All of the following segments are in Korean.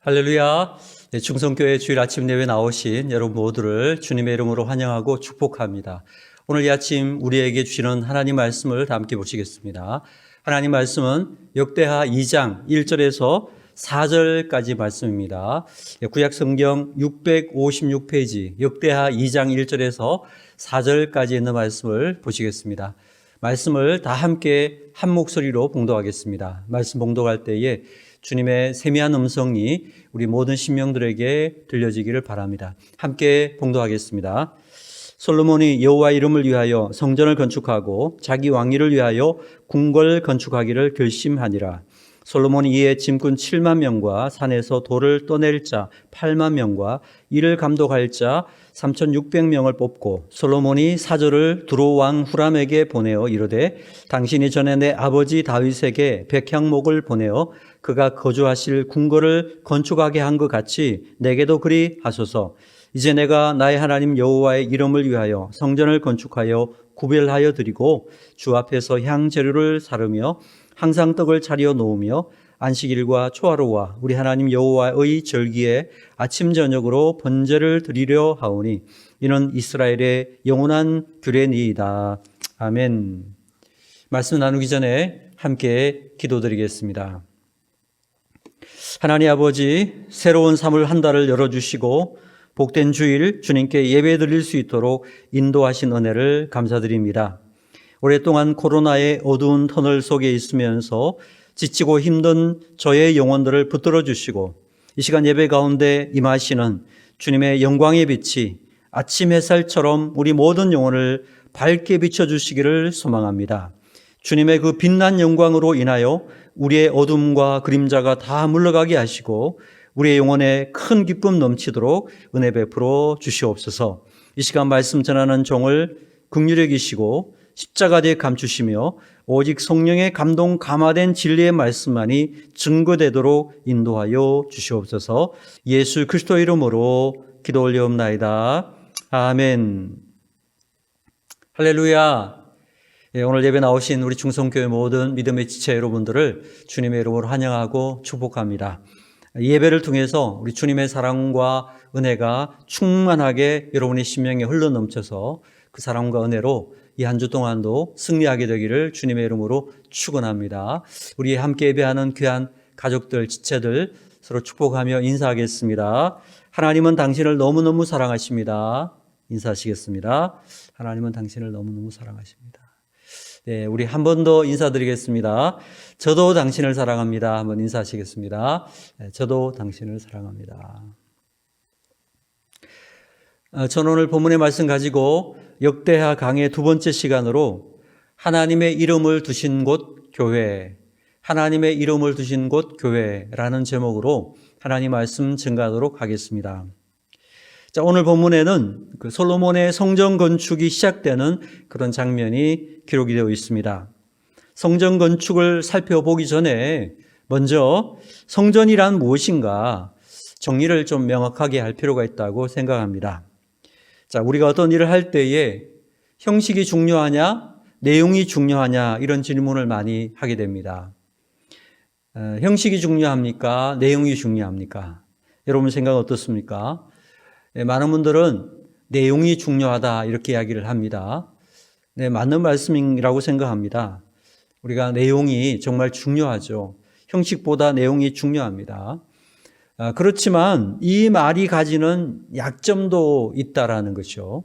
할렐루야. 충성교회 주일 아침 예배 나오신 여러분 모두를 주님의 이름으로 환영하고 축복합니다. 오늘 이 아침 우리에게 주시는 하나님 말씀을 함께 보시겠습니다. 하나님 말씀은 역대하 2장 1절에서 4절까지 말씀입니다. 구약 성경 656페이지 역대하 2장 1절에서 4절까지 있는 말씀을 보시겠습니다. 말씀을 다 함께 한 목소리로 봉독하겠습니다. 말씀 봉독할 때에 주님의 세미한 음성이 우리 모든 심령들에게 들려지기를 바랍니다. 함께 봉독하겠습니다. 솔로몬이 여호와 이름을 위하여 성전을 건축하고 자기 왕위를 위하여 궁궐 건축하기를 결심하니라. 솔로몬이 이에 짐꾼 7만 명과 산에서 돌을 떠낼 자 8만 명과 이를 감독할 자 3,600명을 뽑고 솔로몬이 사절을 두로 왕 후람에게 보내어 이르되 당신이 전에 내 아버지 다윗에게 백향목을 보내어 그가 거주하실 궁궐을 건축하게 한 것 같이 내게도 그리 하소서. 이제 내가 나의 하나님 여호와의 이름을 위하여 성전을 건축하여 구별하여 드리고 주 앞에서 향재료를 사르며 항상 떡을 차려 놓으며 안식일과 초하루와 우리 하나님 여호와의 절기에 아침 저녁으로 번제를 드리려 하오니 이는 이스라엘의 영원한 규례니이다. 아멘. 말씀 나누기 전에 함께 기도드리겠습니다. 하나님 아버지, 새로운 3월 한 달을 열어주시고 복된 주일 주님께 예배 드릴 수 있도록 인도하신 은혜를 감사드립니다. 오랫동안 코로나의 어두운 터널 속에 있으면서 지치고 힘든 저의 영혼들을 붙들어 주시고 이 시간 예배 가운데 임하시는 주님의 영광의 빛이 아침 햇살처럼 우리 모든 영혼을 밝게 비춰주시기를 소망합니다. 주님의 그 빛난 영광으로 인하여 우리의 어둠과 그림자가 다 물러가게 하시고 우리의 영혼에 큰 기쁨 넘치도록 은혜 베풀어 주시옵소서. 이 시간 말씀 전하는 종을 긍휼히 여기시고 십자가 뒤에 감추시며 오직 성령의 감동 감화된 진리의 말씀만이 증거되도록 인도하여 주시옵소서. 예수 그리스도 이름으로 기도 올려옵나이다. 아멘. 할렐루야. 오늘 예배 나오신 우리 충성교회 모든 믿음의 지체 여러분들을 주님의 이름으로 환영하고 축복합니다. 이 예배를 통해서 우리 주님의 사랑과 은혜가 충만하게 여러분의 심령에 흘러넘쳐서 그 사랑과 은혜로 이 한 주 동안도 승리하게 되기를 주님의 이름으로 축원합니다. 우리 함께 예배하는 귀한 가족들, 지체들 서로 축복하며 인사하겠습니다. 하나님은 당신을 너무너무 사랑하십니다. 인사하시겠습니다. 하나님은 당신을 너무너무 사랑하십니다. 네, 우리 한 번 더 인사드리겠습니다. 저도 당신을 사랑합니다. 한번 인사하시겠습니다. 네, 저도 당신을 사랑합니다. 저는 오늘 본문의 말씀 가지고 역대하 강의 두 번째 시간으로 하나님의 이름을 두신 곳 교회, 하나님의 이름을 두신 곳 교회라는 제목으로 하나님 말씀 증가하도록 하겠습니다. 자, 오늘 본문에는 그 솔로몬의 성전 건축이 시작되는 그런 장면이 기록이 되어 있습니다. 성전 건축을 살펴보기 전에 먼저 성전이란 무엇인가 정리를 좀 명확하게 할 필요가 있다고 생각합니다. 자, 우리가 어떤 일을 할 때에 형식이 중요하냐, 내용이 중요하냐 이런 질문을 많이 하게 됩니다. 형식이 중요합니까? 내용이 중요합니까? 여러분 생각은 어떻습니까? 네, 많은 분들은 내용이 중요하다 이렇게 이야기를 합니다. 네, 맞는 말씀이라고 생각합니다. 우리가 내용이 정말 중요하죠. 형식보다 내용이 중요합니다. 그렇지만 이 말이 가지는 약점도 있다라는 것이죠.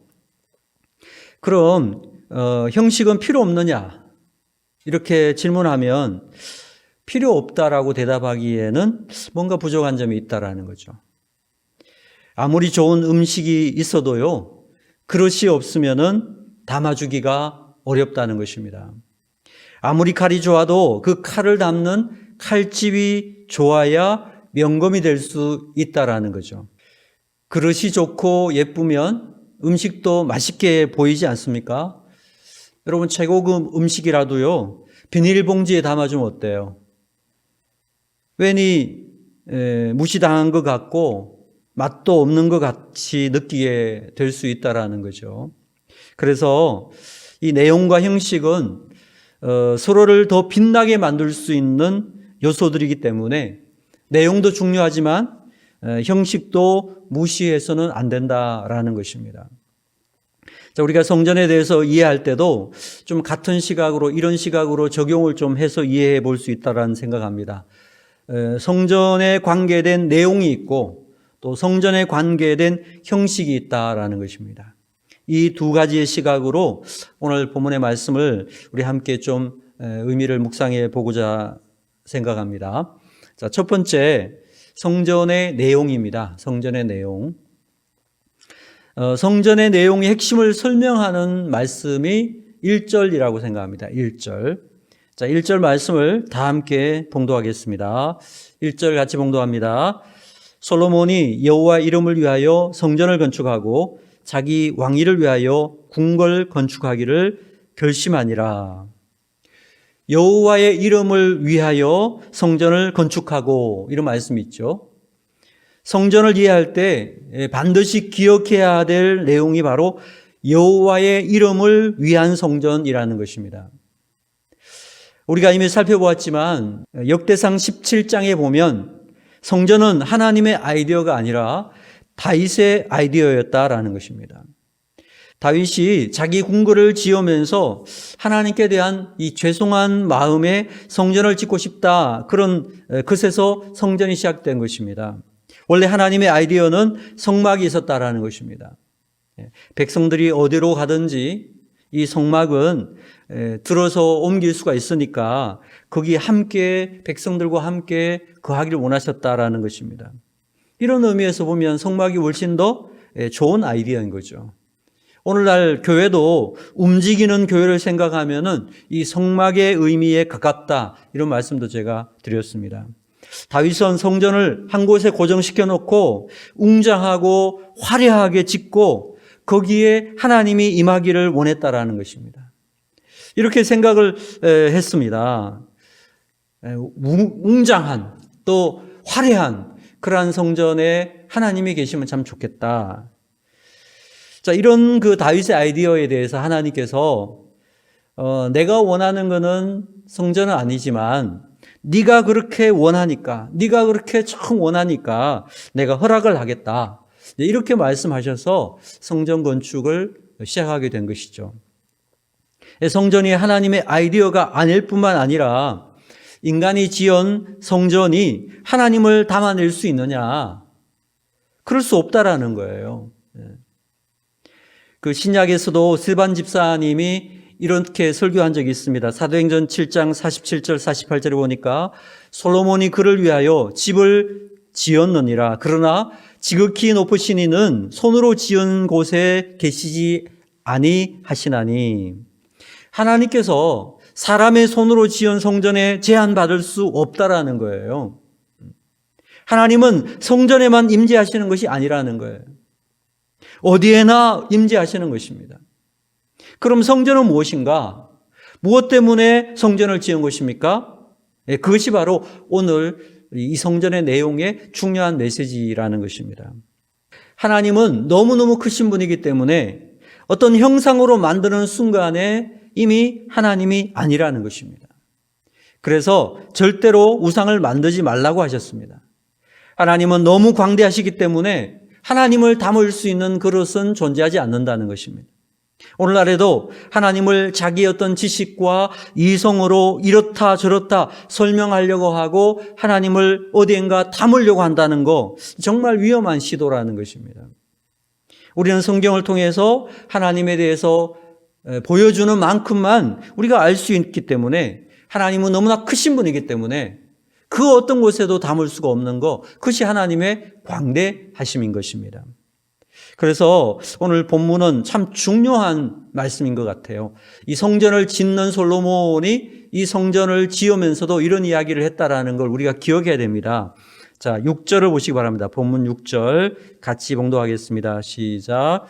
그럼 형식은 필요 없느냐? 이렇게 질문하면 필요 없다라고 대답하기에는 뭔가 부족한 점이 있다라는 거죠. 아무리 좋은 음식이 있어도요, 그릇이 없으면은 담아주기가 어렵다는 것입니다. 아무리 칼이 좋아도 그 칼을 담는 칼집이 좋아야 명검이 될 수 있다라는 거죠. 그릇이 좋고 예쁘면 음식도 맛있게 보이지 않습니까? 여러분 최고급 음식이라도요, 비닐봉지에 담아주면 어때요? 괜히 무시당한 것 같고 맛도 없는 것 같이 느끼게 될 수 있다라는 거죠. 그래서 이 내용과 형식은 서로를 더 빛나게 만들 수 있는 요소들이기 때문에 내용도 중요하지만 형식도 무시해서는 안 된다라는 것입니다. 자, 우리가 성전에 대해서 이해할 때도 좀 같은 시각으로, 이런 시각으로 적용을 좀 해서 이해해 볼 수 있다라는 생각합니다. 성전에 관계된 내용이 있고 또 성전에 관계된 형식이 있다라는 것입니다. 이 두 가지의 시각으로 오늘 본문의 말씀을 우리 함께 좀 의미를 묵상해 보고자 생각합니다. 자, 첫 번째, 성전의 내용입니다. 성전의 내용. 성전의 내용의 핵심을 설명하는 말씀이 1절이라고 생각합니다. 1절. 자, 1절 말씀을 다 함께 봉독하겠습니다. 1절 같이 봉독합니다. 솔로몬이 여호와 이름을 위하여 성전을 건축하고 자기 왕위를 위하여 궁궐 건축하기를 결심하니라. 여호와의 이름을 위하여 성전을 건축하고, 이런 말씀이 있죠. 성전을 이해할 때 반드시 기억해야 될 내용이 바로 여호와의 이름을 위한 성전이라는 것입니다. 우리가 이미 살펴보았지만 역대상 17장에 보면 성전은 하나님의 아이디어가 아니라 다윗의 아이디어였다라는 것입니다. 다윗이 자기 궁궐을 지으면서 하나님께 대한 이 죄송한 마음에 성전을 짓고 싶다, 그런 것에서 성전이 시작된 것입니다. 원래 하나님의 아이디어는 성막이 있었다라는 것입니다. 백성들이 어디로 가든지 이 성막은 들어서 옮길 수가 있으니까 거기 함께, 백성들과 함께 거하기를 원하셨다라는 것입니다. 이런 의미에서 보면 성막이 훨씬 더 좋은 아이디어인 거죠. 오늘날 교회도 움직이는 교회를 생각하면은 이 성막의 의미에 가깝다, 이런 말씀도 제가 드렸습니다. 다윗은 성전을 한 곳에 고정시켜 놓고 웅장하고 화려하게 짓고 거기에 하나님이 임하기를 원했다라는 것입니다. 이렇게 생각을 했습니다. 웅장한, 또 화려한 그러한 성전에 하나님이 계시면 참 좋겠다. 자, 이런 그 다윗의 아이디어에 대해서 하나님께서 내가 원하는 것은 성전은 아니지만 네가 그렇게 원하니까, 네가 그렇게 참 원하니까 내가 허락을 하겠다, 이렇게 말씀하셔서 성전 건축을 시작하게 된 것이죠. 성전이 하나님의 아이디어가 아닐 뿐만 아니라 인간이 지은 성전이 하나님을 담아낼 수 있느냐? 그럴 수 없다라는 거예요. 그 신약에서도 스반 집사님이 이렇게 설교한 적이 있습니다. 사도행전 7장 47절 48절에 보니까 솔로몬이 그를 위하여 집을 지었느니라. 그러나 지극히 높으신 이는 손으로 지은 곳에 계시지 아니하시나니. 하나님께서 사람의 손으로 지은 성전에 제한받을 수 없다라는 거예요. 하나님은 성전에만 임재하시는 것이 아니라는 거예요. 어디에나 임재하시는 것입니다. 그럼 성전은 무엇인가? 무엇 때문에 성전을 지은 것입니까? 그것이 바로 오늘 이 성전의 내용의 중요한 메시지라는 것입니다. 하나님은 너무너무 크신 분이기 때문에 어떤 형상으로 만드는 순간에 이미 하나님이 아니라는 것입니다. 그래서 절대로 우상을 만들지 말라고 하셨습니다. 하나님은 너무 광대하시기 때문에 하나님을 담을 수 있는 그릇은 존재하지 않는다는 것입니다. 오늘날에도 하나님을 자기의 어떤 지식과 이성으로 이렇다 저렇다 설명하려고 하고 하나님을 어디엔가 담으려고 한다는 거, 정말 위험한 시도라는 것입니다. 우리는 성경을 통해서 하나님에 대해서 보여주는 만큼만 우리가 알 수 있기 때문에, 하나님은 너무나 크신 분이기 때문에 그 어떤 곳에도 담을 수가 없는 것, 그것이 하나님의 광대하심인 것입니다. 그래서 오늘 본문은 참 중요한 말씀인 것 같아요. 이 성전을 짓는 솔로몬이 이 성전을 지으면서도 이런 이야기를 했다라는 걸 우리가 기억해야 됩니다. 자, 6절을 보시기 바랍니다. 본문 6절 같이 봉독하겠습니다. 시작.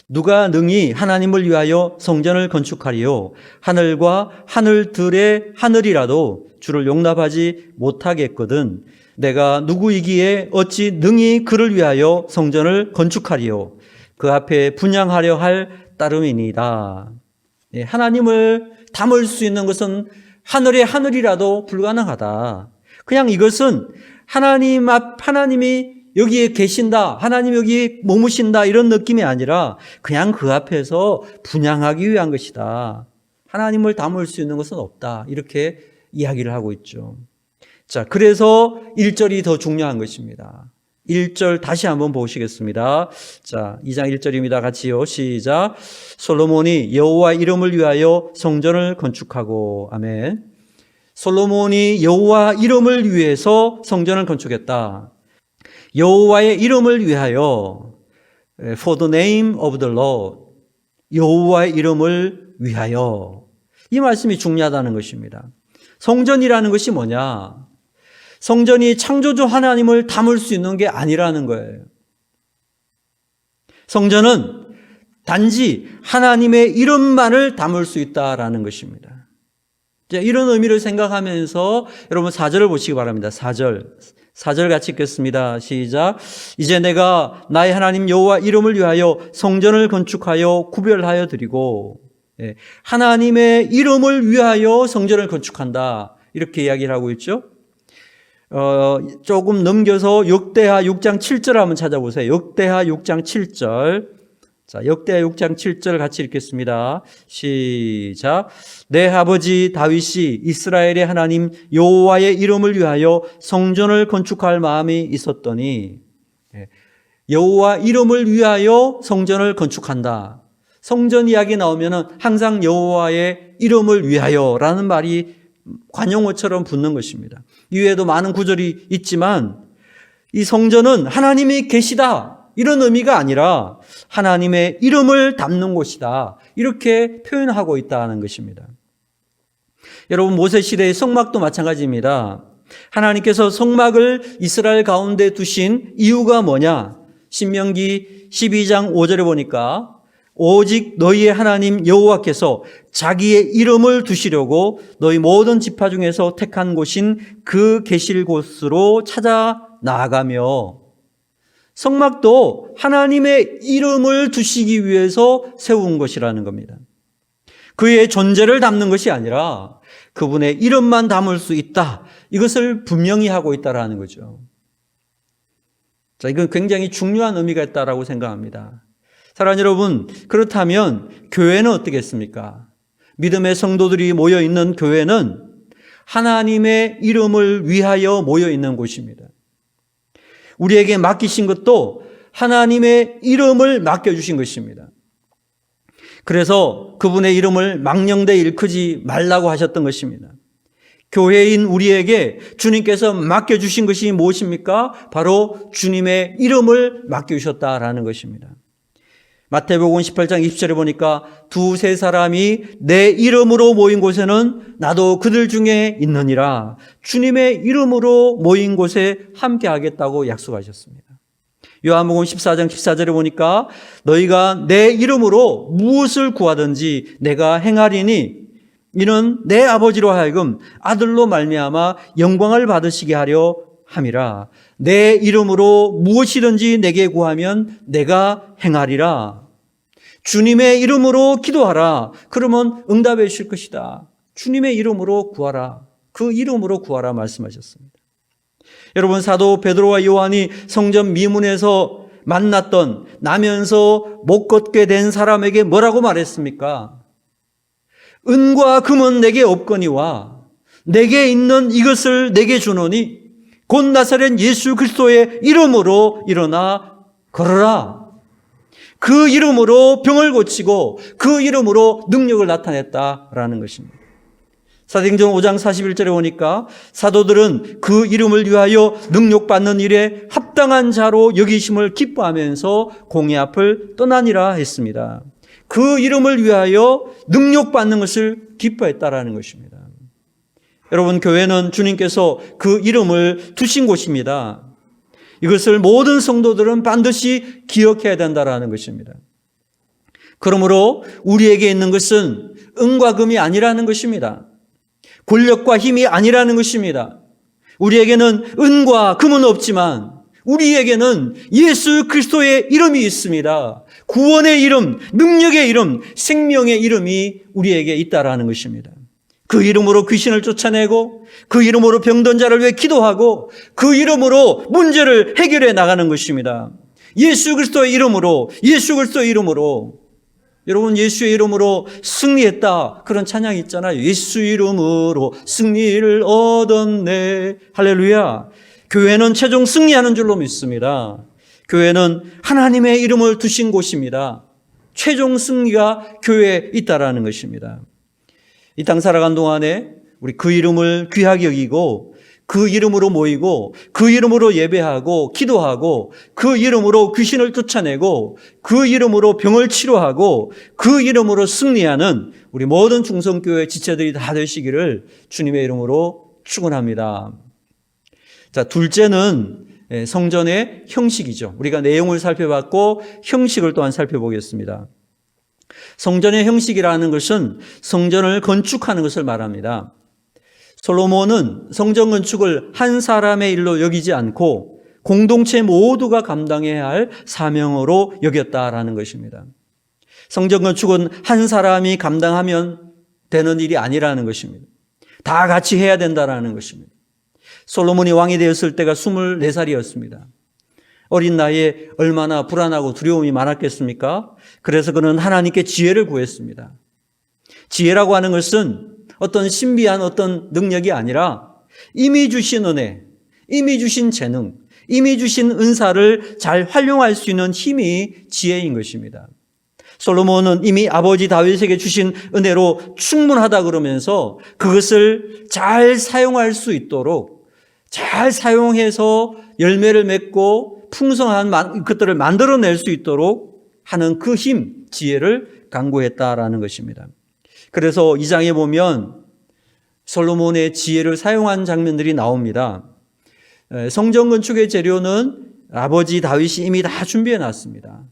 누가 능히 하나님을 위하여 성전을 건축하리요? 하늘과 하늘들의 하늘이라도 주를 용납하지 못하겠거든. 내가 누구이기에 어찌 능히 그를 위하여 성전을 건축하리요? 그 앞에 분향하려 할 따름이니이다. 하나님을 담을 수 있는 것은 하늘의 하늘이라도 불가능하다. 그냥 이것은 하나님이 여기에 계신다, 하나님 여기 머무신다 이런 느낌이 아니라 그냥 그 앞에서 분향하기 위한 것이다. 하나님을 담을 수 있는 것은 없다. 이렇게 이야기를 하고 있죠. 자, 그래서 1절이 더 중요한 것입니다. 1절 다시 한번 보시겠습니다. 자, 2장 1절입니다. 같이요. 시작. 솔로몬이 여호와 이름을 위하여 성전을 건축하고. 아멘. 솔로몬이 여호와 이름을 위해서 성전을 건축했다. 여호와의 이름을 위하여, for the name of the Lord, 여호와의 이름을 위하여. 이 말씀이 중요하다는 것입니다. 성전이라는 것이 뭐냐? 성전이 창조주 하나님을 담을 수 있는 게 아니라는 거예요. 성전은 단지 하나님의 이름만을 담을 수 있다라는 것입니다. 이런 의미를 생각하면서 여러분 4절을 보시기 바랍니다. 4절 같이 읽겠습니다. 시작. 이제 내가 나의 하나님 여호와 이름을 위하여 성전을 건축하여 구별하여 드리고, 하나님의 이름을 위하여 성전을 건축한다. 이렇게 이야기를 하고 있죠. 조금 넘겨서 역대하 6장 7절 한번 찾아보세요. 역대하 6장 7절. 자, 역대하 6장 7절 같이 읽겠습니다. 시작. 내 아버지 다윗이 이스라엘의 하나님 여호와의 이름을 위하여 성전을 건축할 마음이 있었더니, 여호와 이름을 위하여 성전을 건축한다. 성전 이야기 나오면은 항상 여호와의 이름을 위하여라는 말이 관용어처럼 붙는 것입니다. 이외에도 많은 구절이 있지만 이 성전은 하나님이 계시다 이런 의미가 아니라 하나님의 이름을 담는 곳이다 이렇게 표현하고 있다는 것입니다. 여러분 모세 시대의 성막도 마찬가지입니다. 하나님께서 성막을 이스라엘 가운데 두신 이유가 뭐냐? 신명기 12장 5절에 보니까 오직 너희의 하나님 여호와께서 자기의 이름을 두시려고 너희 모든 지파 중에서 택한 곳인 그 계실 곳으로 찾아 나아가며, 성막도 하나님의 이름을 두시기 위해서 세운 것이라는 겁니다. 그의 존재를 담는 것이 아니라 그분의 이름만 담을 수 있다. 이것을 분명히 하고 있다라는 거죠. 자, 이건 굉장히 중요한 의미가 있다라고 생각합니다. 사랑하는 여러분, 그렇다면 교회는 어떻겠습니까? 믿음의 성도들이 모여 있는 교회는 하나님의 이름을 위하여 모여 있는 곳입니다. 우리에게 맡기신 것도 하나님의 이름을 맡겨주신 것입니다. 그래서 그분의 이름을 망령되이 일컫지 말라고 하셨던 것입니다. 교회인 우리에게 주님께서 맡겨주신 것이 무엇입니까? 바로 주님의 이름을 맡겨주셨다라는 것입니다. 마태복음 18장 20절에 보니까 두세 사람이 내 이름으로 모인 곳에는 나도 그들 중에 있느니라. 주님의 이름으로 모인 곳에 함께 하겠다고 약속하셨습니다. 요한복음 14장 14절에 보니까 너희가 내 이름으로 무엇을 구하든지 내가 행하리니 이는 내 아버지로 하여금 아들로 말미암아 영광을 받으시게 하려 함이라. 내 이름으로 무엇이든지 내게 구하면 내가 행하리라. 주님의 이름으로 기도하라. 그러면 응답해 주실 것이다. 주님의 이름으로 구하라. 그 이름으로 구하라 말씀하셨습니다. 여러분 사도 베드로와 요한이 성전 미문에서 만났던 나면서 못 걷게 된 사람에게 뭐라고 말했습니까? 은과 금은 내게 없거니와 내게 있는 이것을 내게 주노니 곧 나사렛 예수 그리스도의 이름으로 일어나 걸어라. 그 이름으로 병을 고치고 그 이름으로 능력을 나타냈다라는 것입니다. 사도행전 5장 41절에 보니까 사도들은 그 이름을 위하여 능력받는 일에 합당한 자로 여기심을 기뻐하면서 공의 앞을 떠나니라 했습니다. 그 이름을 위하여 능력받는 것을 기뻐했다라는 것입니다. 여러분 교회는 주님께서 그 이름을 두신 곳입니다. 이것을 모든 성도들은 반드시 기억해야 된다라는 것입니다. 그러므로 우리에게 있는 것은 은과 금이 아니라는 것입니다. 권력과 힘이 아니라는 것입니다. 우리에게는 은과 금은 없지만 우리에게는 예수 그리스도의 이름이 있습니다. 구원의 이름, 능력의 이름, 생명의 이름이 우리에게 있다라는 것입니다. 그 이름으로 귀신을 쫓아내고 그 이름으로 병든 자를 위해 기도하고 그 이름으로 문제를 해결해 나가는 것입니다. 예수 그리스도의 이름으로, 예수 그리스도의 이름으로. 여러분, 예수의 이름으로 승리했다, 그런 찬양이 있잖아요. 예수 이름으로 승리를 얻었네. 할렐루야. 교회는 최종 승리하는 줄로 믿습니다. 교회는 하나님의 이름을 두신 곳입니다. 최종 승리가 교회에 있다라는 것입니다. 이 땅 살아간 동안에 우리 그 이름을 귀하게 여기고 그 이름으로 모이고 그 이름으로 예배하고 기도하고 그 이름으로 귀신을 쫓아내고 그 이름으로 병을 치료하고 그 이름으로 승리하는 우리 모든 중성교회 지체들이 다 되시기를 주님의 이름으로 축원합니다. 자, 둘째는 성전의 형식이죠. 우리가 내용을 살펴봤고 형식을 또한 살펴보겠습니다. 성전의 형식이라는 것은 성전을 건축하는 것을 말합니다. 솔로몬은 성전 건축을 한 사람의 일로 여기지 않고 공동체 모두가 감당해야 할 사명으로 여겼다라는 것입니다. 성전 건축은 한 사람이 감당하면 되는 일이 아니라는 것입니다. 다 같이 해야 된다라는 것입니다. 솔로몬이 왕이 되었을 때가 24살이었습니다. 어린 나이에 얼마나 불안하고 두려움이 많았겠습니까? 그래서 그는 하나님께 지혜를 구했습니다. 지혜라고 하는 것은 어떤 신비한 어떤 능력이 아니라 이미 주신 은혜, 이미 주신 재능, 이미 주신 은사를 잘 활용할 수 있는 힘이 지혜인 것입니다. 솔로몬은 이미 아버지 다윗에게 주신 은혜로 충분하다 그러면서 그것을 잘 사용할 수 있도록, 잘 사용해서 열매를 맺고 풍성한 것들을 만들어낼 수 있도록 하는 그 힘, 지혜를 강구했다라는 것입니다. 그래서 이 장에 보면 솔로몬의 지혜를 사용한 장면들이 나옵니다. 성전 건축의 재료는 아버지 다윗이 이미 다 준비해 놨습니다.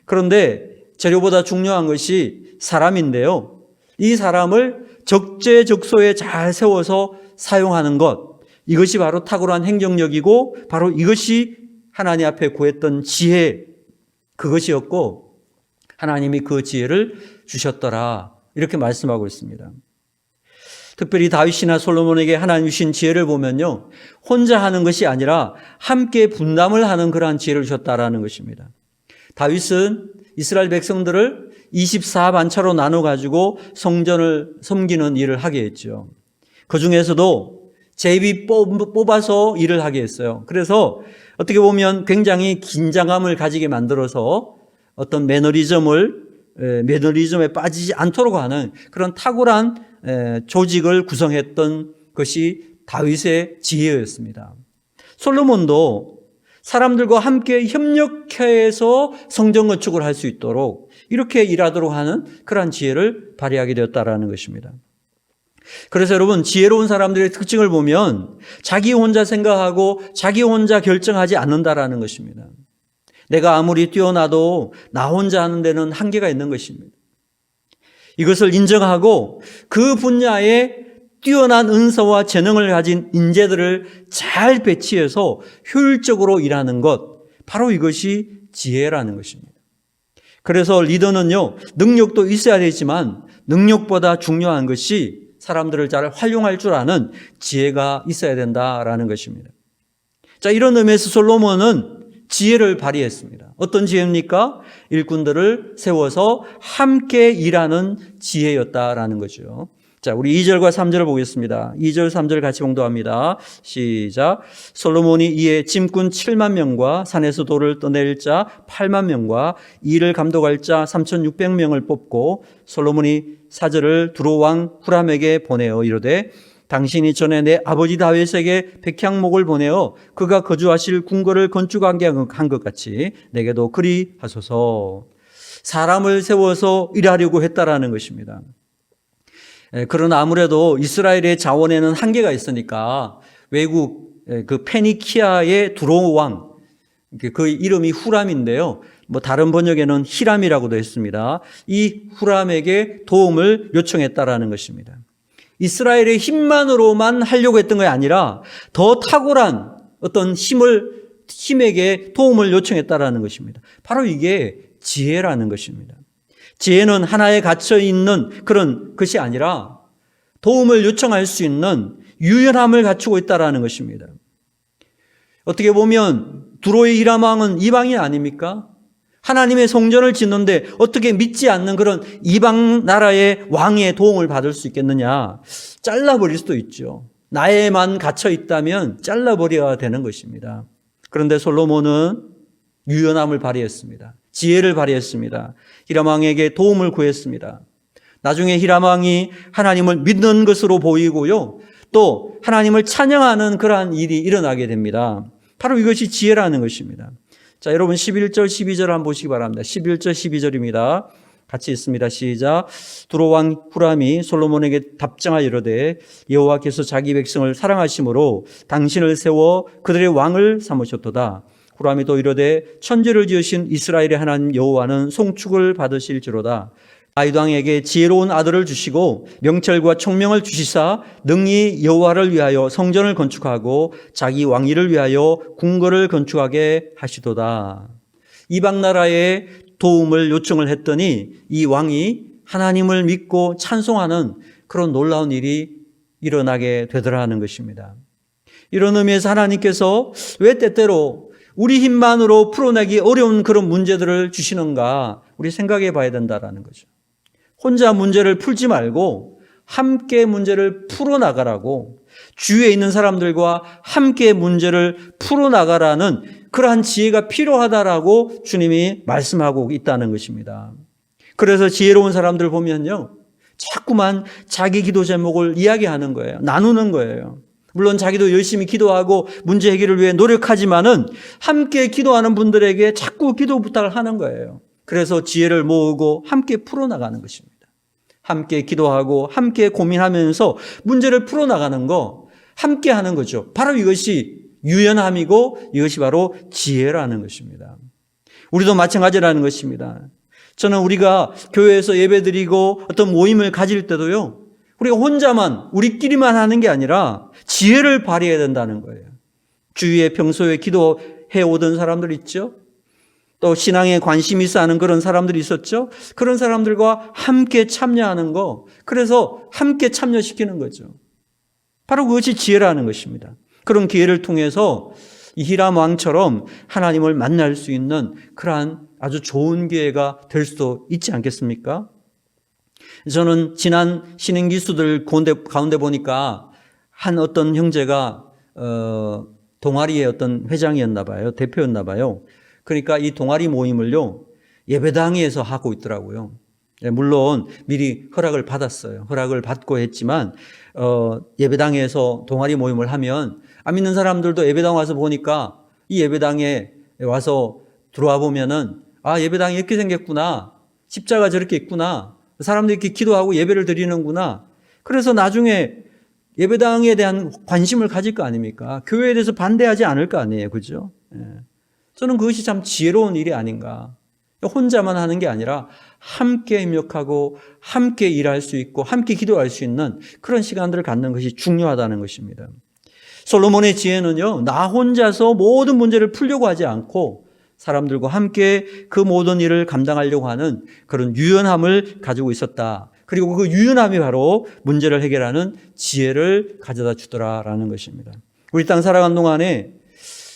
그런데 재료보다 중요한 것이 사람인데요. 이 사람을 적재적소에 잘 세워서 사용하는 것, 이것이 바로 탁월한 행정력이고 바로 이것이 하나님 앞에 구했던 지혜, 그것이었고 하나님이 그 지혜를 주셨더라, 이렇게 말씀하고 있습니다. 특별히 다윗이나 솔로몬에게 하나님 주신 지혜를 보면요, 혼자 하는 것이 아니라 함께 분담을 하는 그러한 지혜를 주셨다라는 것입니다. 다윗은 이스라엘 백성들을 24반차로 나눠가지고 성전을 섬기는 일을 하게 했죠. 그 중에서도 제비 뽑아서 일을 하게 했어요. 그래서 어떻게 보면 굉장히 긴장감을 가지게 만들어서 어떤 매너리즘에 빠지지 않도록 하는 그런 탁월한 조직을 구성했던 것이 다윗의 지혜였습니다. 솔로몬도 사람들과 함께 협력해서 성전 건축을 할 수 있도록 이렇게 일하도록 하는 그러한 지혜를 발휘하게 되었다라는 것입니다. 그래서 여러분, 지혜로운 사람들의 특징을 보면 자기 혼자 생각하고 자기 혼자 결정하지 않는다라는 것입니다. 내가 아무리 뛰어나도 나 혼자 하는 데는 한계가 있는 것입니다. 이것을 인정하고 그 분야에 뛰어난 은사와 재능을 가진 인재들을 잘 배치해서 효율적으로 일하는 것, 바로 이것이 지혜라는 것입니다. 그래서 리더는요, 능력도 있어야 되지만 능력보다 중요한 것이 사람들을 잘 활용할 줄 아는 지혜가 있어야 된다라는 것입니다. 자, 이런 의미에서 솔로몬은 지혜를 발휘했습니다. 어떤 지혜입니까? 일꾼들을 세워서 함께 일하는 지혜였다라는 거죠. 자, 우리 2절과 3절을 보겠습니다. 2절, 3절 같이 봉독합니다. 시작. 솔로몬이 이에 짐꾼 7만 명과 산에서 돌을 떠낼 자 8만 명과 일을 감독할 자 3,600명을 뽑고 솔로몬이 사절을 두로왕 후람에게 보내어 이르되 당신이 전에 내 아버지 다윗에게 백향목을 보내어 그가 거주하실 궁궐을 건축하게 한 것 같이 내게도 그리 하소서. 사람을 세워서 일하려고 했다라는 것입니다. 그러나 아무래도 이스라엘의 자원에는 한계가 있으니까 외국 그 페니키아의 두로왕, 그 이름이 후람인데요. 뭐 다른 번역에는 히람이라고도 했습니다. 이 후람에게 도움을 요청했다라는 것입니다. 이스라엘의 힘만으로만 하려고 했던 것이 아니라 더 탁월한 어떤 힘에게 도움을 요청했다라는 것입니다. 바로 이게 지혜라는 것입니다. 지혜는 하나에 갇혀 있는 그런 것이 아니라 도움을 요청할 수 있는 유연함을 갖추고 있다는 것입니다. 어떻게 보면 두로의 히람 왕은 이방인 아닙니까? 하나님의 성전을 짓는데 어떻게 믿지 않는 그런 이방 나라의 왕의 도움을 받을 수 있겠느냐? 잘라버릴 수도 있죠. 나에만 갇혀 있다면 잘라버려야 되는 것입니다. 그런데 솔로몬은 유연함을 발휘했습니다. 지혜를 발휘했습니다. 히람 왕에게 도움을 구했습니다. 나중에 히람 왕이 하나님을 믿는 것으로 보이고요. 또 하나님을 찬양하는 그러한 일이 일어나게 됩니다. 바로 이것이 지혜라는 것입니다. 자, 여러분 11절 12절 한번 보시기 바랍니다. 11절 12절입니다. 같이 있습니다. 시작. 두로 왕 후람이 솔로몬에게 답장하여 이르되 여호와께서 자기 백성을 사랑하심으로 당신을 세워 그들의 왕을 삼으셨도다. 후람이 또 이르되 천지를 지으신 이스라엘의 하나님 여호와는 송축을 받으실지로다. 다윗 왕에게 지혜로운 아들을 주시고 명철과 총명을 주시사 능히 여호와를 위하여 성전을 건축하고 자기 왕위를 위하여 궁궐을 건축하게 하시도다. 이방 나라의 도움을 요청을 했더니 이 왕이 하나님을 믿고 찬송하는 그런 놀라운 일이 일어나게 되더라는 것입니다. 이런 의미에서 하나님께서 왜 때때로 우리 힘만으로 풀어내기 어려운 그런 문제들을 주시는가 우리 생각해 봐야 된다는 거죠. 혼자 문제를 풀지 말고 함께 문제를 풀어나가라고, 주위에 있는 사람들과 함께 문제를 풀어나가라는 그러한 지혜가 필요하다라고 주님이 말씀하고 있다는 것입니다. 그래서 지혜로운 사람들 보면요, 자꾸만 자기 기도 제목을 이야기하는 거예요. 나누는 거예요. 물론 자기도 열심히 기도하고 문제 해결을 위해 노력하지만은 함께 기도하는 분들에게 자꾸 기도 부탁을 하는 거예요. 그래서 지혜를 모으고 함께 풀어나가는 것입니다. 함께 기도하고 함께 고민하면서 문제를 풀어나가는 거, 함께 하는 거죠. 바로 이것이 유연함이고 이것이 바로 지혜라는 것입니다. 우리도 마찬가지라는 것입니다. 저는 우리가 교회에서 예배드리고 어떤 모임을 가질 때도요, 우리가 혼자만 우리끼리만 하는 게 아니라 지혜를 발휘해야 된다는 거예요. 주위에 평소에 기도해 오던 사람들 있죠? 또 신앙에 관심 있어 하는 그런 사람들이 있었죠? 그런 사람들과 함께 참여하는 거, 그래서 함께 참여시키는 거죠. 바로 그것이 지혜라는 것입니다. 그런 기회를 통해서 이 히람 왕처럼 하나님을 만날 수 있는 그러한 아주 좋은 기회가 될 수도 있지 않겠습니까? 저는 지난 신행기수들 가운데 보니까 한 어떤 형제가 동아리의 어떤 회장이었나 봐요. 대표였나 봐요. 그러니까 이 동아리 모임을요, 예배당에서 하고 있더라고요. 물론 미리 허락을 받았어요. 허락을 받고 했지만 예배당에서 동아리 모임을 하면 안 믿는 사람들도 예배당 와서 보니까 이 예배당에 와서 들어와 보면은 아, 예배당이 이렇게 생겼구나. 십자가 저렇게 있구나. 사람들이 이렇게 기도하고 예배를 드리는구나. 그래서 나중에 예배당에 대한 관심을 가질 거 아닙니까? 교회에 대해서 반대하지 않을 거 아니에요. 그죠? 저는 그것이 참 지혜로운 일이 아닌가. 혼자만 하는 게 아니라 함께 협력하고 함께 일할 수 있고 함께 기도할 수 있는 그런 시간들을 갖는 것이 중요하다는 것입니다. 솔로몬의 지혜는요, 나 혼자서 모든 문제를 풀려고 하지 않고 사람들과 함께 그 모든 일을 감당하려고 하는 그런 유연함을 가지고 있었다. 그리고 그 유연함이 바로 문제를 해결하는 지혜를 가져다 주더라라는 것입니다. 우리 땅 살아가는 동안에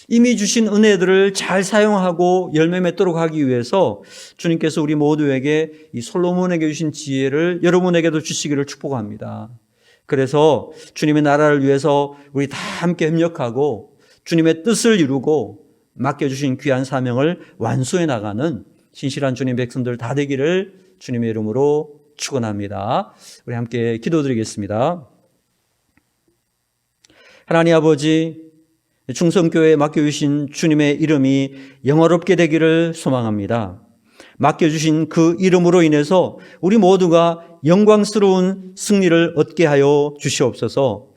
이미 주신 은혜들을 잘 사용하고 열매 맺도록 하기 위해서 주님께서 우리 모두에게 이 솔로몬에게 주신 지혜를 여러분에게도 주시기를 축복합니다. 그래서 주님의 나라를 위해서 우리 다 함께 협력하고 주님의 뜻을 이루고 맡겨주신 귀한 사명을 완수해 나가는 신실한 주님 백성들 다 되기를 주님의 이름으로 축원합니다. 우리 함께 기도드리겠습니다. 하나님 아버지, 충성교회에 맡겨주신 주님의 이름이 영화롭게 되기를 소망합니다. 맡겨주신 그 이름으로 인해서 우리 모두가 영광스러운 승리를 얻게 하여 주시옵소서.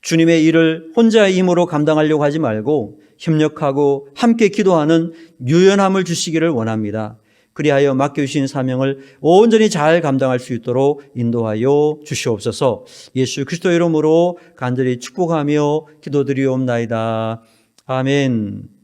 주님의 일을 혼자의 힘으로 감당하려고 하지 말고 협력하고 함께 기도하는 유연함을 주시기를 원합니다. 그리하여 맡겨주신 사명을 온전히 잘 감당할 수 있도록 인도하여 주시옵소서. 예수 그리스도의 이름으로 간절히 축복하며 기도드리옵나이다. 아멘.